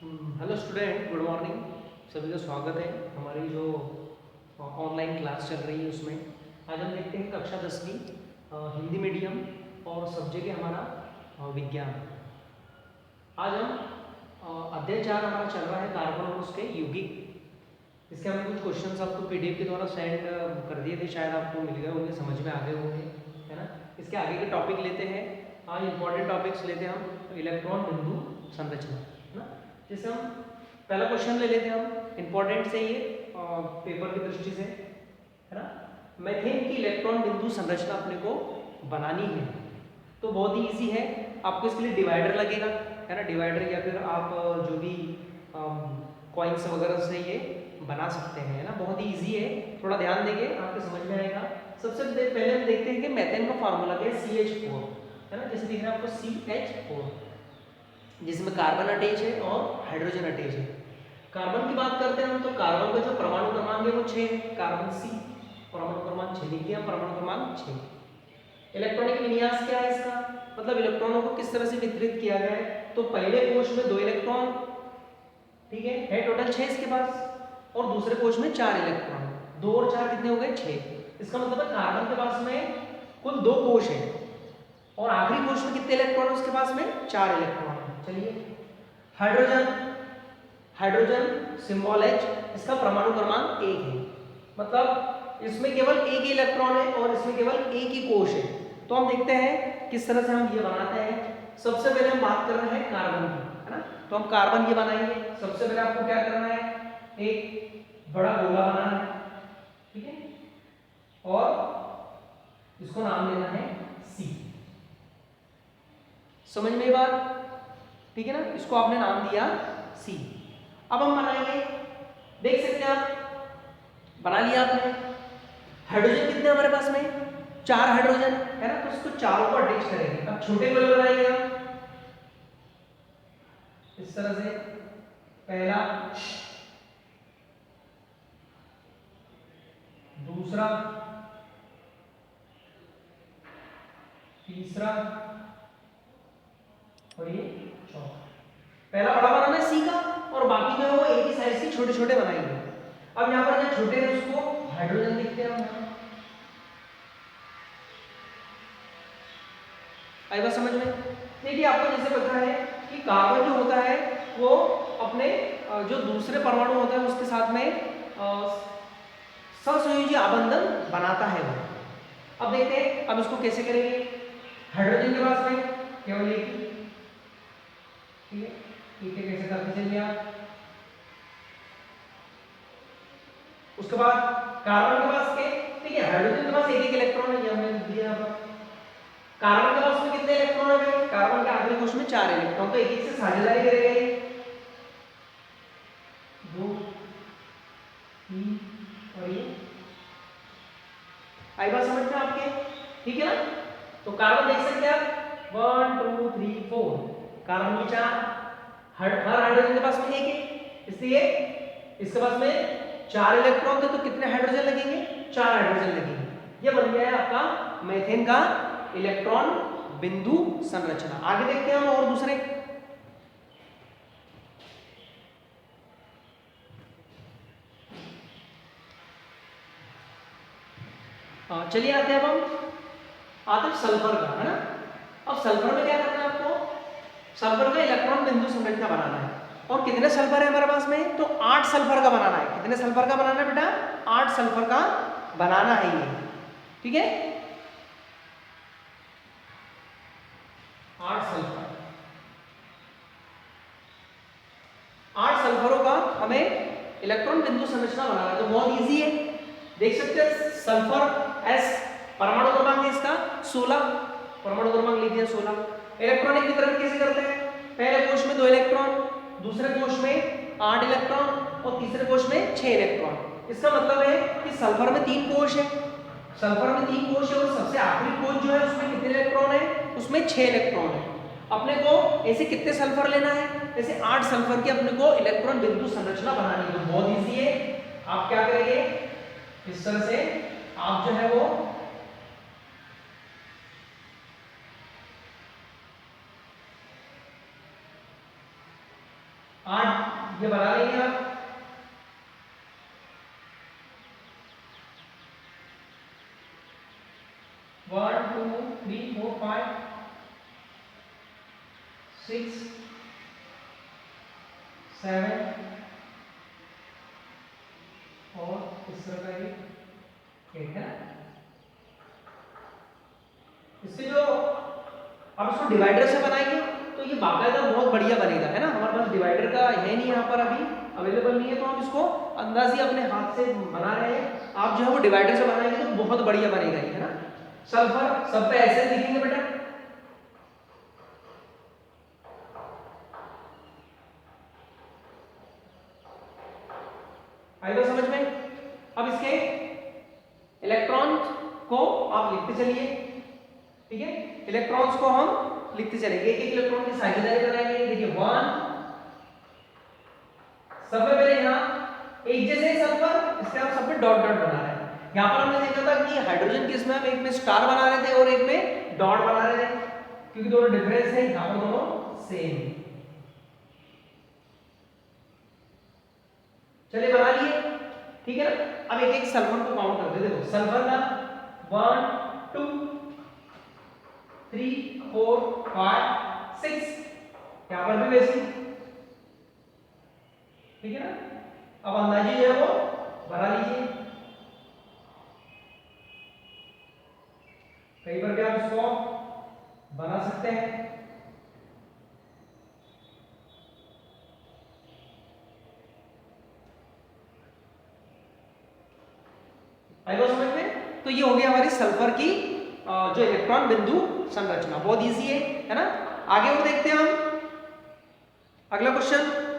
Hello student, good morning. सभी का स्वागत है हमारी जो ऑनलाइन क्लास चल रही है उसमें। आज हम देखते हैं कक्षा 10वीं हिंदी मीडियम और सब्जेक्ट है हमारा विज्ञान। आज हम अध्याय 4 हमारा चल रहा है कार्बन और उसके यौगिक। इसके हमने कुछ क्वेश्चंस आपको पीडीएफ के द्वारा सेंड कर दिए थे, शायद आपको मिल गए होंगे, समझ में आ गए होंगे, है ना। इसके आगे के टॉपिक लेते हैं। आज इंपॉर्टेंट टॉपिक्स लेते हैं हम इलेक्ट्रॉन बिंदु संरचना, है ना। जैसे हम पहला क्वेश्चन ले लेते हैं, हम इंपॉर्टेंट से ये पेपर की दृष्टि से, है ना। मीथेन की इलेक्ट्रॉन बिंदु संरचना अपने को बनानी है, तो बहुत ही इजी है। आपको इसके लिए डिवाइडर लगेगा, है ना। डिवाइडर या फिर आप जो भी कॉइन्स वगैरह से ये बना सकते हैं, है ना। बहुत ही इजी है, थोड़ा ध्यान देंगे आपके समझ में आएगा। सबसे पहले हम देखते हैं कि मीथेन का फार्मूला क्या है, CH4, है ना। जैसे दिख रहा है आपको CH4, जिसमें कार्बन अटैच है और हाइड्रोजन अटैच है। कार्बन की बात करते हैं हम, तो कार्बन का जो परमाणु क्रमांक है वो 6 है, कार्बन C, परमाणु क्रमांक 6 लिख दिया, परमाणु क्रमांक 6। इलेक्ट्रॉनिक विन्यास क्या है इसका, मतलब इलेक्ट्रॉनों को किस तरह से वितरित किया गया है। तो पहले कोश में 2 इलेक्ट्रॉन, ठीक है टोटल 6 इसके पास, और दूसरे कोश में 4 इलेक्ट्रॉन। 2 और 4 कितने हो गए, 6। इसका मतलब है कार्बन के पास में कुल 2 कोश है, और आखिरी कोश में कितने इलेक्ट्रॉन है उसके पास में, 4 इलेक्ट्रॉन है। चलिए हाइड्रोजन, हाइड्रोजन सिंबल H, इसका परमाणु क्रमांक 1 है, मतलब इसमें केवल एक ही इलेक्ट्रॉन है और इसमें केवल एक ही कोश है। तो हम देखते हैं किस तरह से हम ये बनाते हैं। सबसे पहले हम बात कर रहे हैं कार्बन की, है ना। तो हम कार्बन ये बनाएंगे। सबसे पहले आपको क्या करना है, एक बड़ा गोला बनाना है, ठीक है, और इसको नाम देना है C। समझ में ये बात, ठीक है ना। इसको आपने नाम दिया C। अब हम बनाएंगे, देख सकते हैं आप, बना लिया आपने। हाइड्रोजन कितने हमारे पास में, 4 हाइड्रोजन, है ना। तो इसको चारों को अटैच करेंगे। अब छोटे गोले बनाएंगे हम इस तरह से, पहला, दूसरा, तीसरा और ये चौथा। पहला बड़ा बनाना है C का, और बाकी जो है वो एक ही साइज के छोटे छोटे बनाएंगे। अब यहाँ पर जो छोटे हैं उसको हाइड्रोजन लिखते हैं हम। आएगा समझ में। देखिए आपको जैसे पता है कि कार्बन जो होता है वो अपने जो दूसरे परमाणु होता है उसके साथ में सहसंयोजी आबंधन बनाता है वो। अब देखते हैं अब इसको कैसे करेंगे। हाइड्रोजन के पास में केवल एक, ठीक है, ठीक है, कैसे करते चलिए आप। उसके बाद कार्बन के पास के, ठीक है, हाइड्रोजन के पास एक एक इलेक्ट्रॉन है, ये हमने लिख दिया। कार्बन के पास में कितने इलेक्ट्रॉन है भाई, कार्बन के आखिरी कोश में 4 इलेक्ट्रॉन, तो एक एक से साझेदारी करेगा ये। 2, 3 और ये। आई बात समझ में आपके, ठीक है ना। तो कार्बन देख सकते हैं आप, 1 2 3 4, कार्बन की 4, हर हाइड्रोजन के पास में एक है, इसलिए इसके पास में 4 इलेक्ट्रॉन थे, तो कितने हाइड्रोजन लगेंगे, 4 हाइड्रोजन लगेंगे। ये बन गया है आपका मीथेन का इलेक्ट्रॉन बिंदु संरचना। आगे देखते हैं हम और दूसरे। चलिए आते हैं, अब हम आते हैं सल्फर का, है ना। अब सल्फर में क्या करना है आपको, सल्फर का इलेक्ट्रॉन बिंदु संरचना बनाना है। और कितने सल्फर है हमारे पास में, तो 8 सल्फर का बनाना है। कितने सल्फर का बनाना है बेटा, 8 सल्फर का बनाना है ये, ठीक है, 8 सल्फर। 8 सल्फरों का हमें इलेक्ट्रॉन बिंदु संरचना बनाना है, तो बहुत इजी है। देख सकते हैं सल्फर S, परमाणु क्रमांक इसका 16, परमाणु क्रमांक लिख दिया 16। इलेक्ट्रॉनिक वितरण कैसे करते हैं, पहले कोश में 2 इलेक्ट्रॉन, दूसरे कोश में 8 इलेक्ट्रॉन और तीसरे कोश में 6 इलेक्ट्रॉन। इसका मतलब है कि सल्फर में 3 कोश है, सल्फर में 3 कोश है, और सबसे आखिरी कोश जो है उसमें कितने इलेक्ट्रॉन है, उसमें 6 इलेक्ट्रॉन है। अपने को ऐसे कितने सल्फर लेना है, ऐसे 8 सल्फर की अपने को इलेक्ट्रॉन बिंदु संरचना बनानी है। तो बहुत इजी है, आप क्या करेंगे, इस तरह से आप जो है वो 8 ये बना लेंगे आप। 1 2 3 4 5 6 7 और इस तरह का ये 8 है। इससे जो अब इसको डिवाइडर से बनाएंगे तो ये बाकायदा बहुत बढ़िया बनेगा, है ना। हमारे पास डिवाइडर का है नहीं यहाँ पर अभी अवेलेबल नहीं है, तो हम इसको अंदाजी अपने हाथ से बना रहे हैं। आप जो है वो डिवाइडर से बनाएंगे तो बहुत बढ़िया बनेगा ये, है ना। सल्फर सब पे ऐसे लिखेंगे बेटा। आएगा समझ में। अब इसके इलेक्ट्रॉन को आप लिखते चलिए, ठीक है। इलेक्ट्रॉन्स को हम लिखते चलेंगे, एक एक इलेक्ट्रॉन की साझेदारी बनाएंगे। देखिए 1 सब में पहले यहाँ एक जैसे ही सब पर, इसके हम सब पे डॉट डॉट बना रहे हैं। यहाँ पर हमने देखा था कि हाइड्रोजन के इसमें हम एक में स्टार बना रहे थे और एक में डॉट बना रहे थे, क्योंकि दोनों डिफरेंस है, यहाँ पर दोनों सेम। चलिए बना लिए, ठीक है ना। अब एक एक सल्फर को काउंट करते, देखो सल्फर का 1 2 3 4 5 6, यहाँ पर भी वैसे, ठीक है ना। अब अंदाजी जो है वो बना लीजिए, कई बार भी आप इसको बना सकते हैं। आएगा समझ में। तो ये हो गया हमारी सल्फर की जो इलेक्ट्रॉन बिंदु संरचना, बहुत इजी है ना। आगे और देखते हैं हम अगला क्वेश्चन।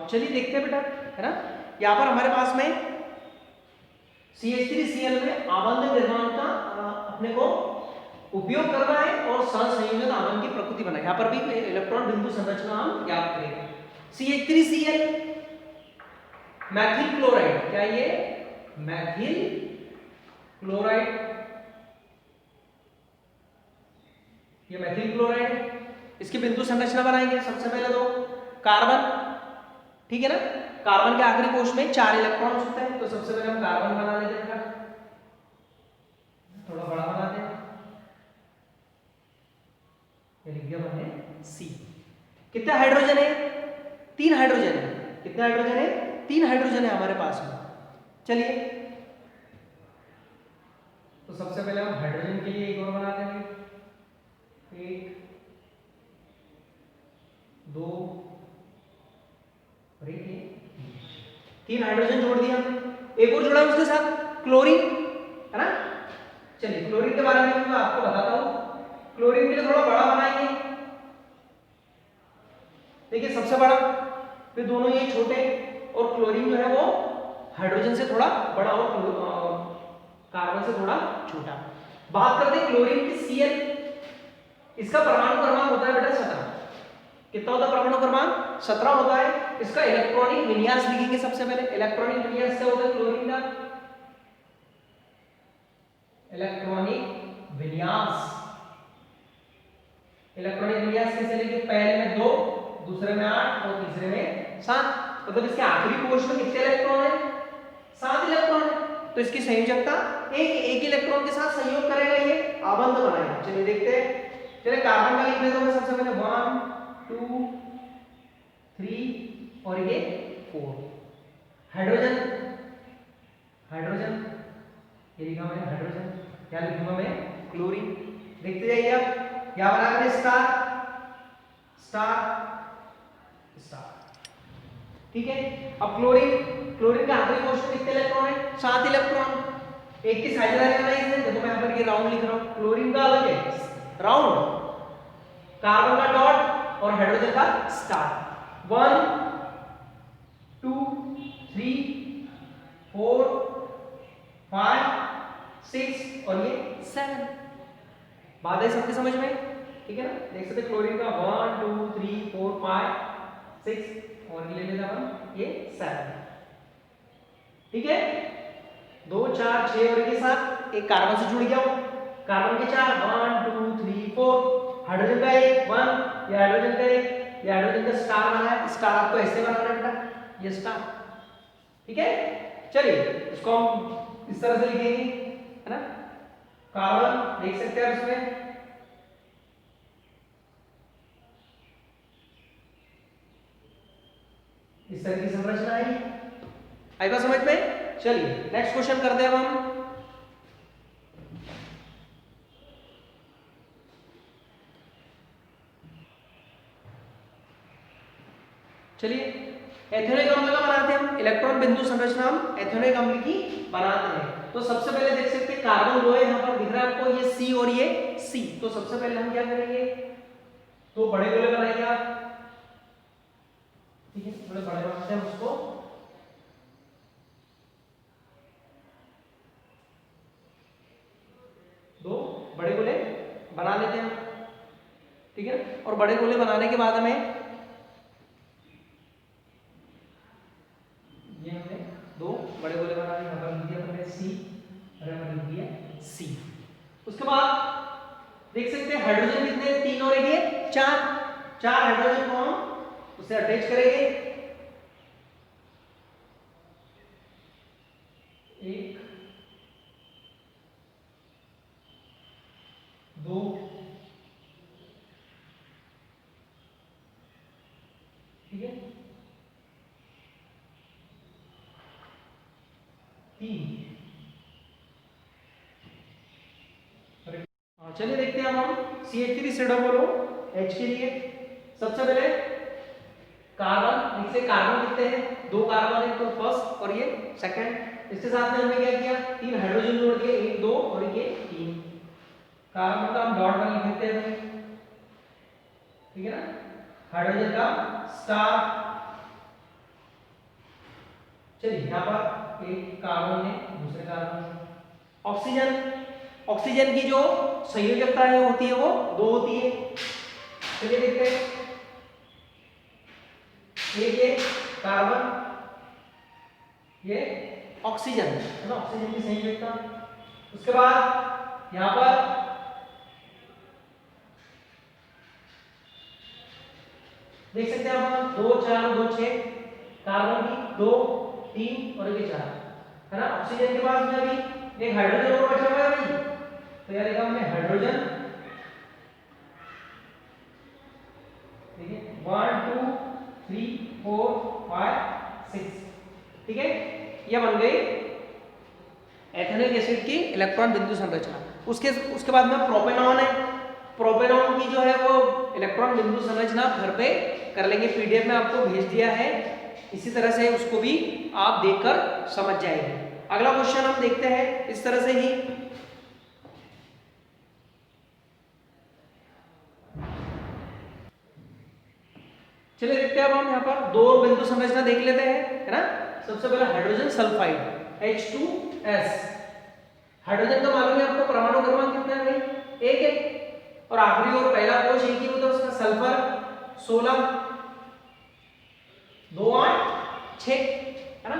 चलिए देखते हैं बेटा, है ना। यहाँ पर हमारे पास में CH3Cl में आबंध निर्माण का अपने को उपयोग करना है और सहसंयोजन आबंध की प्रकृति बनाए। यहाँ पर भी इलेक्ट्रॉन बिंदु संरचना हम याद करेंगे। CH3Cl मैथिल क्लोराइड, क्या ये मैथिल क्लोराइड, ये मैथिल क्लोराइड। इसकी बिंदु संरचना बनाएंगे। सबसे पहले तो कार्बन, ठीक है ना। कार्बन के आखिरी कोष में 4 इलेक्ट्रॉन होते हैं, तो सबसे पहले हम कार्बन बना लेते हैं, थोड़ा बड़ा बनाते हैं। ये लिख दिया हमने C। कितने हाइड्रोजन है? 3 हाइड्रोजन है। कितने हाइड्रोजन है? 3 हाइड्रोजन है हमारे पास में। चलिए तो सबसे पहले हम हाइड्रोजन के लिए एक और बनाते हैं। 1 2 और 3 हाइड्रोजन जोड़ दिया हमने। एक और जोड़ा उसके साथ क्लोरीन, है ना। चलिए क्लोरीन के बारे में मैं आपको बताता हूं। क्लोरीन के लिए थोड़ा बड़ा बनाएंगे, देखिए सबसे बड़ा, फिर दोनों ये छोटे, और क्लोरीन जो है वो हाइड्रोजन से थोड़ा बड़ा और कार्बन से थोड़ा छोटा। बात करते हैं क्लोरीन की Cl। इसका परमाणु क्रमांक होता है बेटा 17। कितना होता है परमाणु क्रमांक? 17 होता है। इसका इलेक्ट्रॉनिक विन्यास लिखेंगे सबसे पहले। इलेक्ट्रॉनिक विन्यास क्या होता है क्लोरीन का? इलेक्ट्रॉनिक विन्यास, इलेक्ट्रॉनिक विन्यास कैसे लिखेंगे? पहले में 2, दूसरे में 8 और तीसरे में 7। मतलब इसके आखिरी कोष में कितने इलेक्ट्रॉन है? 7 इलेक्ट्रॉन है। तो इसकी संयोजकता एक इलेक्ट्रॉन के साथ संयोग करेगा, ये आबंध बनाएगा। चलिए देखते हैं। चलिए कार्बन का लिख देता हूं मैं सबसे पहले 1 2 3 और ये 4। हाइड्रोजन, हाइड्रोजन ये लिखा मैंने हाइड्रोजन, क्या लिखूंगा मैं? क्लोरीन। देखते जाइए आप, क्या बना मैंने? स्टार स्टार स्टार, ठीक है। अब क्लोरीन, क्लोरीन का आखिरी कोष में कितने इलेक्ट्रॉन है? 7 इलेक्ट्रॉन। एक की साझेदारी बनाई इसने, देखो मैं यहाँ पर ये राउंड लिख रहा हूँ। क्लोरीन का अलग है राउंड, कार्बन का डॉट और हाइड्रोजन का स्टार। 1 2 3 4 5 6 और ये 7। बात है सबके समझ में, ठीक है ना। देख सकते क्लोरीन का 1 2 3 4 5 6 और ये ले लेते हम ये 7, ठीक है। 2 4 6 और के साथ एक कार्बन से जुड़ गया हूं, कार्बन के 4, 1 2 3 4, हाइड्रोजन का 1 1, ये हाइड्रोजन का 1, ये हाइड्रोजन का स्टार बना है, स्टार आपको ऐसे बनाना है बेटा, ये स्टार, ठीक है। चलिए इसको हम इस तरह से लिखेंगे, है ना। कार्बन देख सकते हैं इसमें, इस तरह की संरचना है, आई बात समझ में। चलिए नेक्स्ट क्वेश्चन करते हैं हम। चलिए एथेनोइक अम्ल का बनाते हैं हम, इलेक्ट्रॉन बिंदु संरचना हम एथेनोइक अम्ल की बनाते हैं। तो सबसे पहले देख सकते हैं कार्बन दो है, यहाँ पर दिख रहा है आपको ये C और ये C। तो सबसे पहले हम क्या करेंगे, तो बड़े गोले बनाएंगे आप, ठीक है, थोड़े बड़े बनाते हैं उसको। दो बड़े गोले बना लेते हैं, ठीक है। और बड़े गोले बनाने के बाद हमें ये हमने दो बड़े गोले बना लिए, यहाँ पर लिख दिया हमने C और यहाँ पर लिख दिया C। उसके बाद देख सकते हैं हाइड्रोजन कितने, 3 और 1 4, 4 हाइड्रोजन को हम उससे अटैच करेंगे, 1 2 ठीक है, 3। चलिए देखते हैं अब हम CH3 से बोलो H के लिए। सबसे पहले कार्बन, इससे कार्बन कितने हैं, 2 कार्बन है, तो फर्स्ट और ये सेकंड। इसके साथ में हमने क्या किया, 3 हाइड्रोजन जोड़ दिए, 1 2 और ये 3। कार्बन का हम डॉट बना लिख देते हैं, ठीक है ना। हाइड्रोजन का स्टार। चलिए यहाँ पर एक कार्बन है, दूसरे कार्बन है। ऑक्सीजन, ऑक्सीजन की जो संयोजकता है होती है वो 2 होती है। चलिए देखते हैं, ये कार्बन, ये ऑक्सीजन, है ना, ऑक्सीजन की संयोजकता। उसके बाद यहाँ पर देख सकते हैं आप 2 4 2 6, कार्बन की 2 3 और ये 4, है ना। ऑक्सीजन के पास में अभी एक हाइड्रोजन और बचा हुआ है भाई, तो यार लिखा हमने हाइड्रोजन, ठीक है, 1 2 3 4 5 6, ठीक है। ये बन गई एथेनोइक एसिड की इलेक्ट्रॉन बिंदु संरचना। उसके बाद में प्रोपेनॉन है, प्रोपेनॉन की जो है वो इलेक्ट्रॉन बिंदु संरचना घर पे कर लेंगे, PDF में आपको भेज दिया है, इसी तरह से उसको भी आप देखकर समझ जाएंगे। अगला क्वेश्चन हम देखते हैं इस तरह से ही, चलिए देखते हैं अब हम यहाँ पर दो बिंदु संरचना देख लेते हैं, है ना। सबसे पहले हाइड्रोजन सल्फाइड H2S। हाइड्रोजन का मालूम है आपको परमाणु क्रमांक कितना है भाई, 1 है, और आखिरी और पहला कोश एक ही होता है उसका, सल्फर 16 2 8 6, है ना।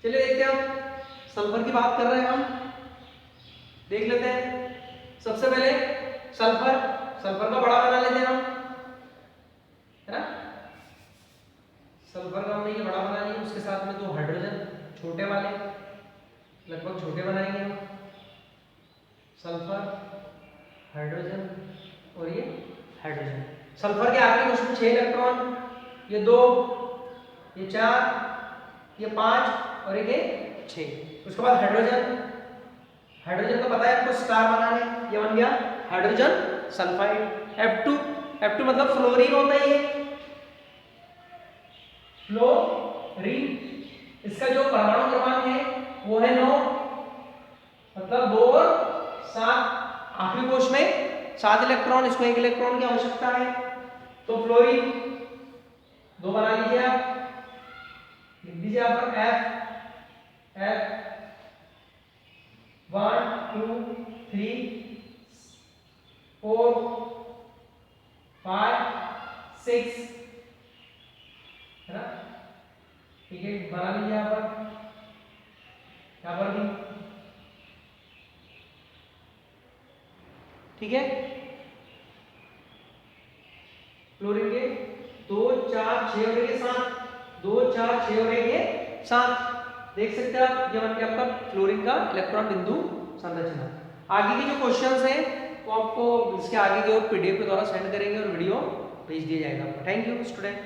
चलिए देखते हैं हम, सल्फर की बात कर रहे हैं हम, देख लेते हैं। सबसे पहले सल्फर, सल्फर का बड़ा बना लेते हैं हम, है ना। सल्फर का हमने ये बड़ा बना लिया, उसके साथ में 2 हाइड्रोजन छोटे वाले, लगभग छोटे बनाएंगे हम, सल्फर हाइड्रोजन और ये हाइड्रोजन। सल्फर के आखिरी उसमें 6 इलेक्ट्रॉन, ये 2 ये 4 ये 5 और ये 6। उसके बाद हाइड्रोजन, हाइड्रोजन का पता है आपको स्टार बनाने, ये बन गया हाइड्रोजन सल्फाइड। F2 मतलब फ्लोरीन होता है, ये फ्लोरीन। इसका जो परमाणु क्रमांक है वो है 9, मतलब 2 और 7, आखिरी कोश में 7 इलेक्ट्रॉन, इसको 1 इलेक्ट्रॉन की आवश्यकता है, तो फ्लोरीन 2 बना लीजिए आप, लिख दीजिए आप F 1 2 3 4 5 6, है ना, ठीक है, बना लीजिए यहाँ पर भी। ठीक है। फ्लोरीन के 2 4 6 और ये 7, 2 4 6 और ये 7 देख सकते हैं आप, ये बन गया आपका फ्लोरीन का इलेक्ट्रॉन बिंदु संरचना। आगे के जो क्वेश्चंस हैं वो आपको इसके आगे के और पीडीएफ के द्वारा सेंड करेंगे और वीडियो भेज दिया जाएगा आपको। Thank you student.